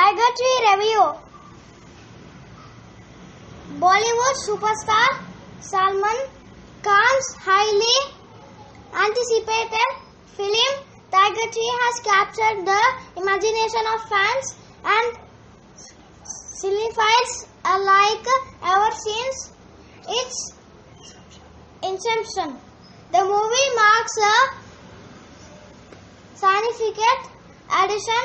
Tiger Tree Review. Bollywood superstar Salman Khan's highly anticipated film Tiger Tree has captured the imagination of fans and cinephiles alike ever since its inception. The movie marks a significant addition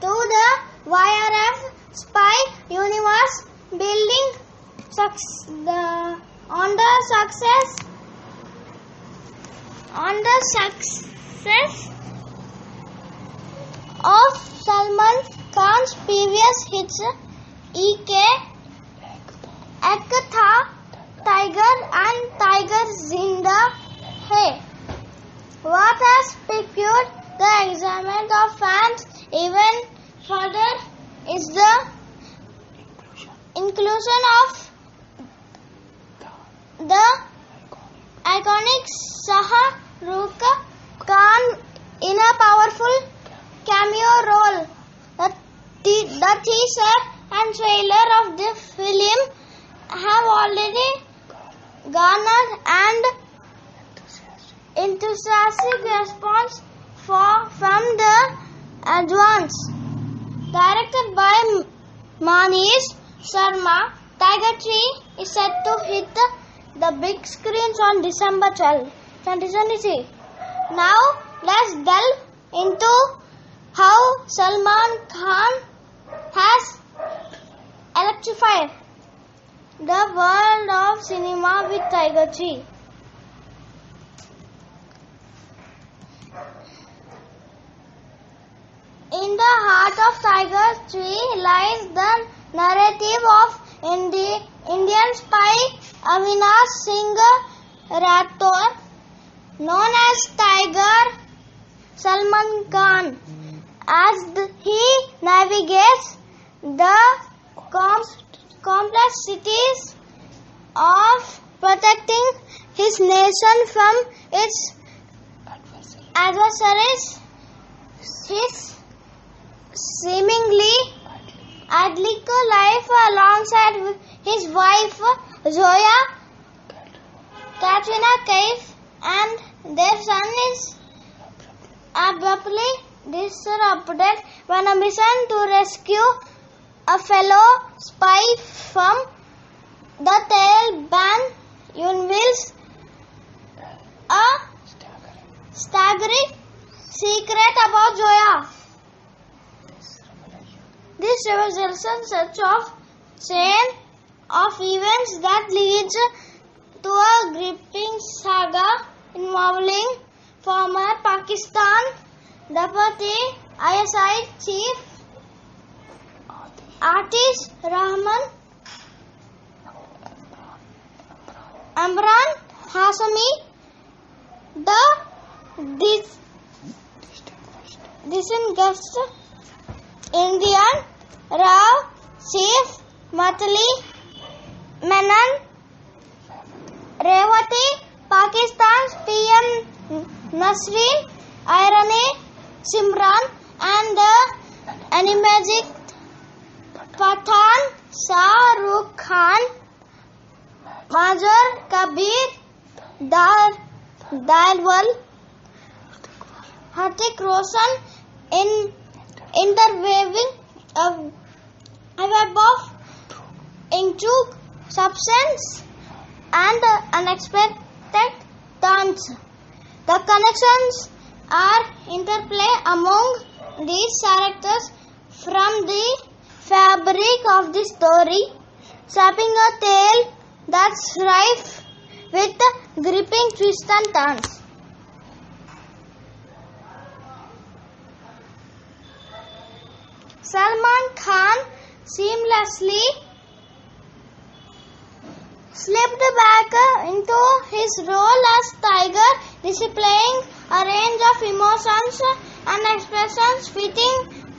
to the YRF spy universe, building on the success of Salman Khan's previous hits Ek Tha, Tiger and Tiger Zinda Hai. What has piqued the excitement of fans even further is the inclusion of the iconic Shah Rukh Khan in a powerful cameo role. The teaser and trailer of the film have already garnered an enthusiastic response from the audience. Directed by Manish Sharma, Tiger Tree is set to hit the big screens on December 12, 2023. Now, let's delve into how Salman Khan has electrified the world of cinema with Tiger Tree. In the heart of Tiger Tree lies the narrative of Indian spy Avinash Singh Rathore, known as Tiger. Salman Khan, as he navigates the complexities of protecting his nation from its adversaries, his seemingly idyllic life alongside his wife Zoya, Katrina Kaif, and their son is abruptly disrupted when a mission to rescue a fellow spy from the Taliban unveils a staggering secret about Zoya. This revelation sets off chain of events that leads to a gripping saga involving former Pakistan Deputy ISI Chief Atish Rahman, Imran Hashmi, the distinguished Indian Rao Chief Matli Menon, Revati, Pakistan's PM Nasreen Irani Simran, and the enigmatic Pathan Shah Rukh Khan, Major Kabir Dalwal, Hrithik Roshan, in interweaving a web of intrigue, suspense, and unexpected turns. The connections are interplay among these characters from the fabric of the story, shaping a tale that's rife with gripping twists and turns. Salman Khan seamlessly slipped back into his role as Tiger, displaying a range of emotions and expressions fitting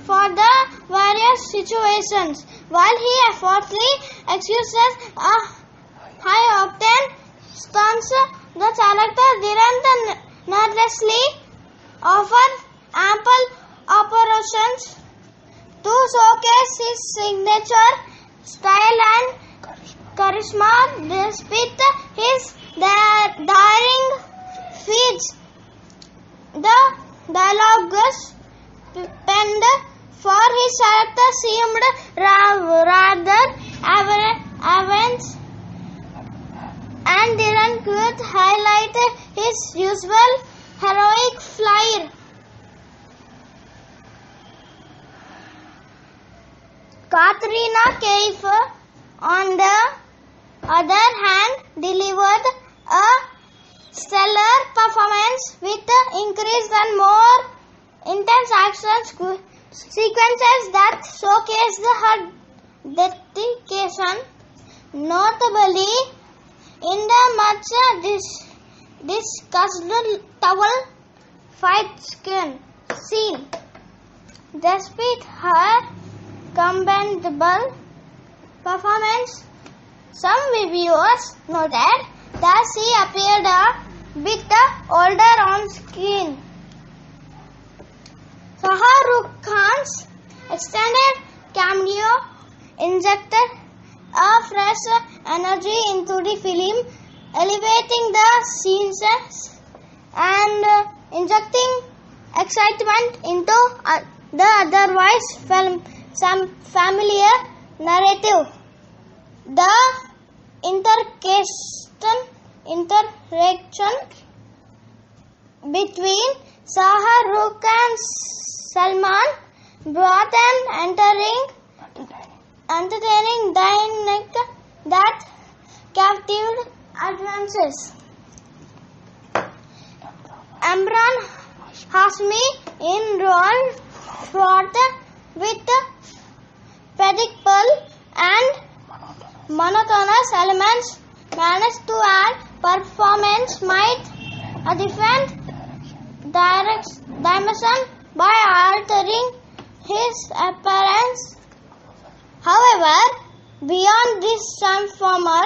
for the various situations. While he effortlessly executed high-octane stunts, the character didn't needlessly offer ample opportunities To showcase his signature style and charisma, despite his daring feats, the dialogues penned for his character seemed rather average and didn't quite highlight his usual heroic flair. Katrina Kaif, on the other hand, delivered a stellar performance with increased and more intense action sequences that showcased her dedication, notably in the much discussed towel fight scene. Despite her commendable performance, some reviewers noted that she appeared a bit older on screen. Shah Rukh Khan's extended cameo injected a fresh energy into the film, elevating the scenes and injecting excitement into the otherwise familiar narrative. The interaction between Shah Rukh and Salman brought an entertaining dynamic that captivated audiences. Imran Hashmi, in role fraught with predictable and monotonous elements, managed to add performance might a different dimension by altering his appearance. However, beyond this transformer,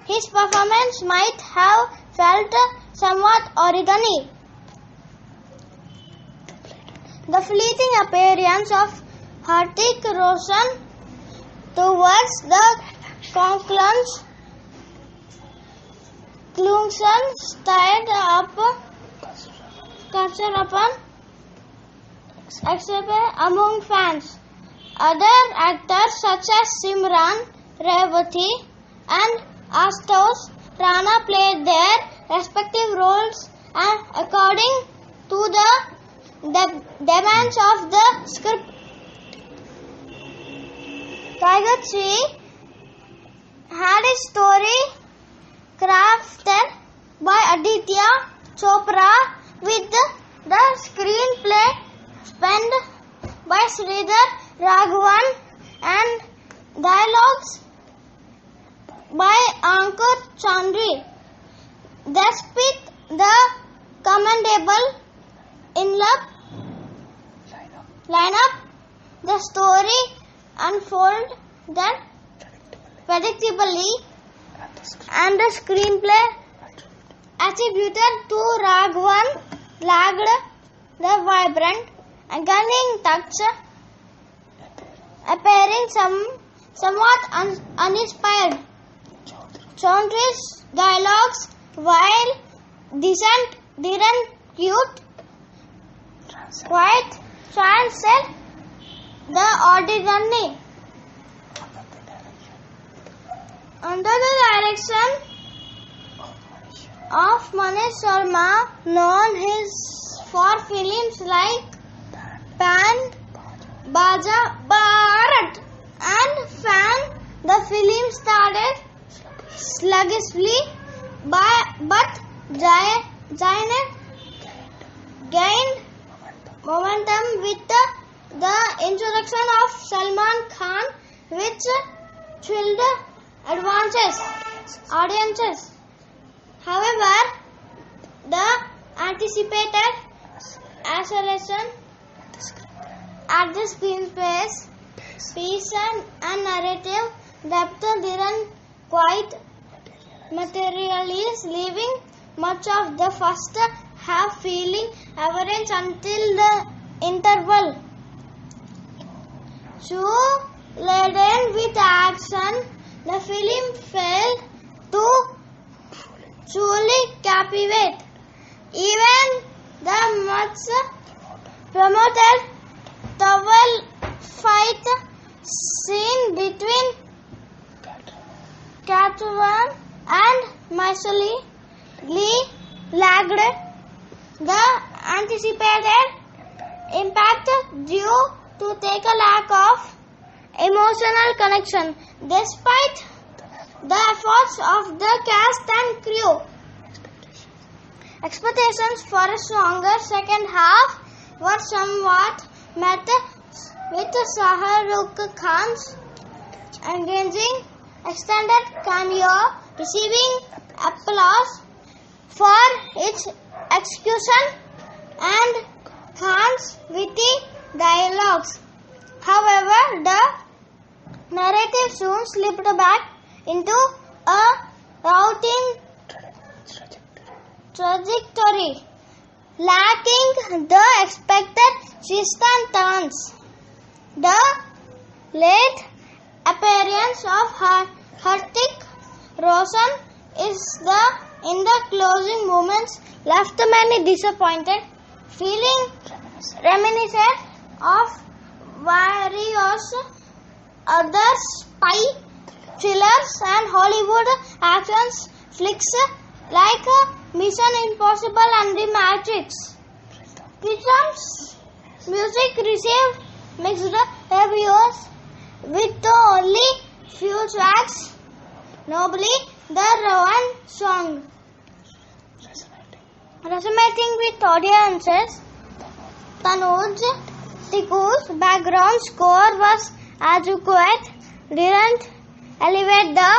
his performance might have felt somewhat ordinary. The fleeting appearance of Hrithik Roshan towards the conclusion stirred up except among fans. Other actors such as Simran Revati and Ashutosh Rana played their respective roles and according to the demands of the script. Tiger 3 had a story crafted by Aditya Chopra with the screenplay penned by Sridhar Raghavan and dialogues by Ankur Chandri. Despite the commendable lineup, the story unfolded predictably and the screenplay attributed to Raghavan lacked the vibrant and cunning touch, appearing somewhat uninspired. Chaudhary's dialogues, while decent, didn't quite transcend the ordinary. Under the direction of Manish Sharma, known for films like Pan, Baja Bharat and Fan, the film started sluggishly but gained momentum with the introduction of Salman Khan, which thrilled audiences. However, the anticipated acceleration at the screenplay pace and narrative depth didn't quite materialize, leaving much of the first half feeling average until the interval. too laden with action, the film failed to truly captivate. Even the much promoted towel fight scene between Catwoman and Marshall Lee lagged the anticipated impact due to take a lack of emotional connection. Despite the efforts of the cast and crew, expectations for a stronger second half were somewhat met, with Shah Rukh Khan's engaging extended cameo receiving applause for its execution and Khan's witty dialogues. However, the narrative soon slipped back into a routine trajectory, lacking the expected twists and turns. The late appearance of Hrithik Roshan in the closing moments left many disappointed, feeling reminiscent of various other spy thrillers and Hollywood action flicks like Mission Impossible and The Matrix. Vikram's music received mixed reviews, with only few tracks, notably the Rowan song, resonating with audiences. Tanuj Tikku's background score was adequate, didn't elevate the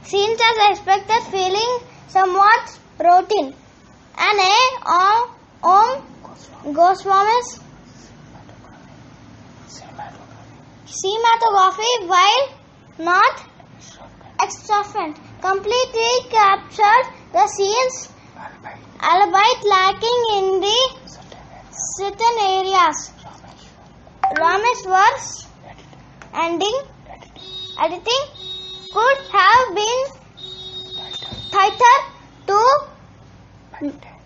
scenes as expected, feeling somewhat routine. And Om Goswami's cinematography, while not extravagant, completely captured the scenes, albeit lacking in the certain areas. Rameshwar's editing could have been tighter to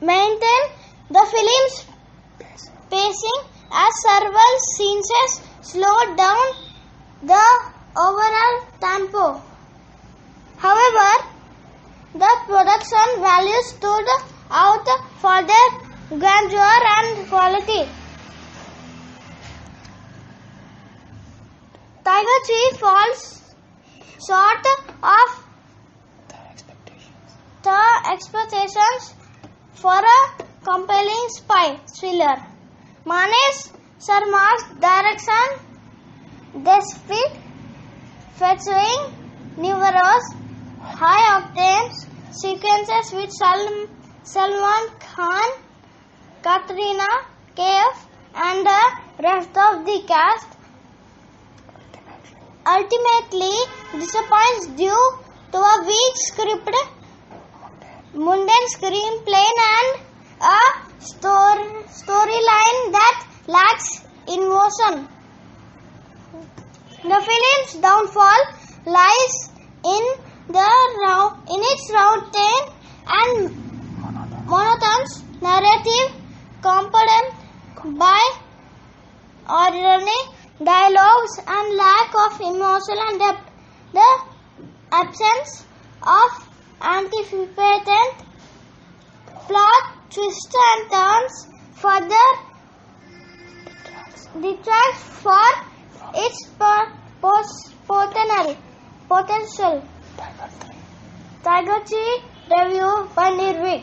maintain the film's pacing, as several scenes slowed down the overall tempo. However, the production values stood out for their grandeur and quality. Tiger Chief falls short of the expectations for a compelling spy thriller. Manish Sharma's direction, despite featuring numerous high-octane sequences with Salman Khan, Katrina Kaif, and the rest of the cast, ultimately disappoints due to a weak script, mundane screenplay, and a storyline that lacks emotion. The film's downfall lies in its routine and monotonous narrative, accompanied by ordinary dialogues and lack of emotional depth. The absence of anticipated plot twists and turns further detracts for its potential. Tiger 3 review by Nirvik.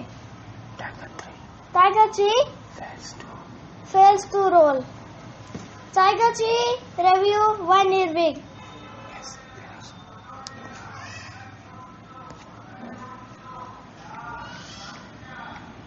Tiger 3 fails to roll. Tiger 3 review by Nirvik.